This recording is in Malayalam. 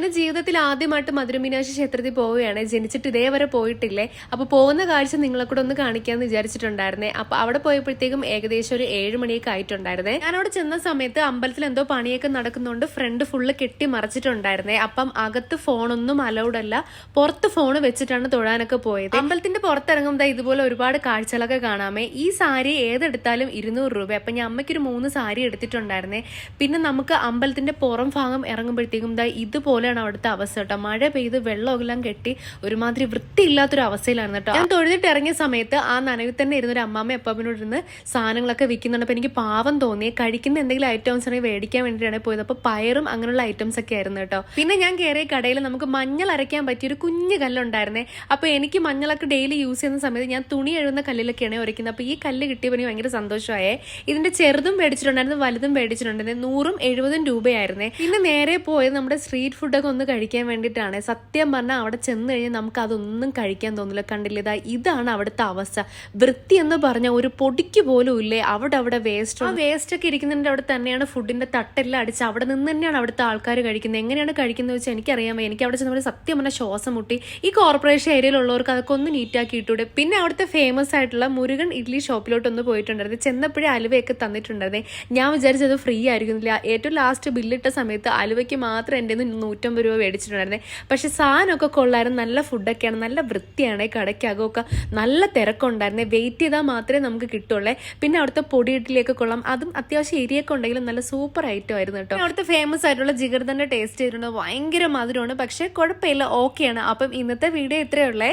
അങ്ങനെ ജീവിതത്തിൽ ആദ്യമായിട്ട് മധുര മീനാക്ഷി ക്ഷേത്രത്തിൽ പോവുകയാണ്. ജനിച്ചിട്ട് ഇതേവരെ പോയിട്ടില്ലേ. അപ്പൊ പോകുന്ന കാഴ്ച നിങ്ങളെ കൂടെ ഒന്ന് കാണിക്കാന്ന് വിചാരിച്ചിട്ടുണ്ടായിരുന്നേ. അപ്പൊ അവിടെ പോയപ്പോഴത്തേക്കും ഏകദേശം ഒരു 7 മണിയൊക്കെ ആയിട്ടുണ്ടായിരുന്നേ. ഞാൻ അവിടെ ചെന്ന സമയത്ത് അമ്പലത്തിൽ എന്തോ പണിയൊക്കെ നടക്കുന്നുണ്ട്. ഫ്രണ്ട് ഫുള്ള് കെട്ടി മറച്ചിട്ടുണ്ടായിരുന്നേ. അപ്പം അകത്ത് ഫോണൊന്നും അലൗഡ് അല്ല, പുറത്ത് ഫോൺ വെച്ചിട്ടാണ് തൊഴാനൊക്കെ പോയത്. അമ്പലത്തിന്റെ പുറത്തിറങ്ങുമ്പോൾ ഇതുപോലെ ഒരുപാട് കാഴ്ചകളൊക്കെ കാണാമേ. ഈ സാരി ഏതെടുത്താലും 200 രൂപ. അപ്പൊ ഞാൻ അമ്മയ്ക്കൊരു 3 സാരി എടുത്തിട്ടുണ്ടായിരുന്നേ. പിന്നെ നമുക്ക് അമ്പലത്തിന്റെ പുറം ഭാഗം ഇറങ്ങുമ്പോഴത്തേക്കും ഇതുപോലെയാണ് അവിടുത്തെ അവസ്ഥ കേട്ടോ. മഴ പെയ്ത് വെള്ളമെല്ലാം കെട്ടി ഒരുമാതിരി വൃത്തിയില്ലാത്തൊരു അവസ്ഥയിലായിരുന്നു കേട്ടോ. ഞാൻ തൊഴുതിട്ട് ഇറങ്ങിയ സമയത്ത് ആ നനവിൽ തന്നെ ഇരുന്ന ഒരു അമ്മാമ്മ അപ്പാപ്പനോട് ഇരുന്ന് സാധനങ്ങളൊക്കെ വിൽക്കുന്നുണ്ട്. അപ്പൊ എനിക്ക് പാവം തോന്നി. കഴിക്കുന്ന എന്തെങ്കിലും ഐറ്റംസ് ആണെങ്കിൽ മേടിക്കാൻ വേണ്ടിയിട്ടാണ് പോയത്. അപ്പൊ പയറും അങ്ങനെയുള്ള ഐറ്റംസ് ഒക്കെ ആയിരുന്നു കേട്ടോ. പിന്നെ ഞാൻ കയറിയ കടയിൽ നമുക്ക് മഞ്ഞൾ അരയ്ക്കാൻ പറ്റിയ ഒരു കുഞ്ഞു കല്ലുണ്ടായിരുന്നേ. അപ്പൊ എനിക്ക് മഞ്ഞളൊക്കെ ഡെയിലി യൂസ് ചെയ്യുന്ന സമയത്ത് ഞാൻ തുണി എഴുതുന്ന കല്ലിലൊക്കെയാണ് ഉരയ്ക്കുന്നത്. അപ്പൊ ഈ കല്ല് കിട്ടിയപ്പോൾ എനിക്ക് ഭയങ്കര സന്തോഷമായേ. ഇതിന്റെ ചെറുതും മേടിച്ചിട്ടുണ്ടായിരുന്നു, വലുതും മേടിച്ചിട്ടുണ്ടായിരുന്നു. 100-70 രൂപയായിരുന്നേ. പിന്നെ നേരെ പോയത് നമ്മുടെ സ്ട്രീറ്റ് ഫുഡൊക്കെ ഒന്ന് കഴിക്കാൻ വേണ്ടിയിട്ടാണ്. സത്യം പറഞ്ഞാൽ അവിടെ ചെന്ന് കഴിഞ്ഞാൽ നമുക്ക് അതൊന്നും കഴിക്കാൻ തോന്നില്ല. കണ്ടില്ല, ഇതാണ് അവിടുത്തെ അവസ്ഥ. വൃത്തി എന്ന് പറഞ്ഞാൽ ഒരു പൊടിക്ക് പോലും ഇല്ലേ. അവിടെ വേസ്റ്റ്, ആ വേസ്റ്റ് ഒക്കെ ഇരിക്കുന്നതിന്റെ അവിടെ തന്നെയാണ് ഫുഡിന്റെ തട്ടെല്ലാം അടിച്ച് അവിടെ നിന്ന് തന്നെയാണ് അവിടുത്തെ ആൾക്കാർ കഴിക്കുന്നത്. എങ്ങനെയാണ് കഴിക്കുന്നത് വെച്ചാൽ എനിക്കറിയാമോ. എനിക്ക് അവിടെ ചെന്നപ്പോൾ സത്യം പറഞ്ഞാൽ ശ്വാസം മുട്ടി. ഈ കോർപ്പറേഷൻ ഏരിയയിലുള്ളവർക്ക് അതൊക്കെ ഒന്ന് നീറ്റാക്കി ഇട്ടൂടെ. പിന്നെ അവിടുത്തെ ഫേമസ് ആയിട്ടുള്ള മുരുകൻ ഇഡ്ലി ഷോപ്പിലോട്ട് ഒന്ന് പോയിട്ടുണ്ടായിരുന്നു. ചെന്നപ്പോഴേ അലുവയൊക്കെ തന്നിട്ടുണ്ടായിരുന്നേ. ഞാൻ വിചാരിച്ചത് ഫ്രീ ആയിരിക്കുന്നില്ല. ഏറ്റവും ലാസ്റ്റ് ബില്ലിട്ട സമയത്ത് അലുവയ്ക്ക് മാത്രം എൻ്റെ 150 രൂപ മേടിച്ചിട്ടുണ്ടായിരുന്നേ. പക്ഷെ സാധനമൊക്കെ കൊള്ളായിരുന്നു. നല്ല ഫുഡൊക്കെയാണ്, നല്ല വൃത്തിയാണ്. കടയ്ക്കകമൊക്കെ നല്ല തിരക്കുണ്ടായിരുന്നേ. വെയിറ്റ് ചെയ്താൽ മാത്രമേ നമുക്ക് കിട്ടുള്ളേ. പിന്നെ അവിടുത്തെ പൊടി ഇഡ്ഡലിയൊക്കെ കൊള്ളാം. അതും അത്യാവശ്യം എരിയൊക്കെ ഉണ്ടെങ്കിലും നല്ല സൂപ്പർ ഐറ്റം ആയിരുന്നു കേട്ടോ. അവിടുത്തെ ഫേമസ് ആയിട്ടുള്ള ജിഗർദണ്ഡ ടേസ്റ്റ് ചെയ്തിട്ടുണ്ട്. ഭയങ്കര മധുരമാണ്, പക്ഷെ കുഴപ്പമില്ല, ഓക്കെയാണ്. അപ്പം ഇന്നത്തെ വീഡിയോ ഇത്രയേ ഉള്ളേ.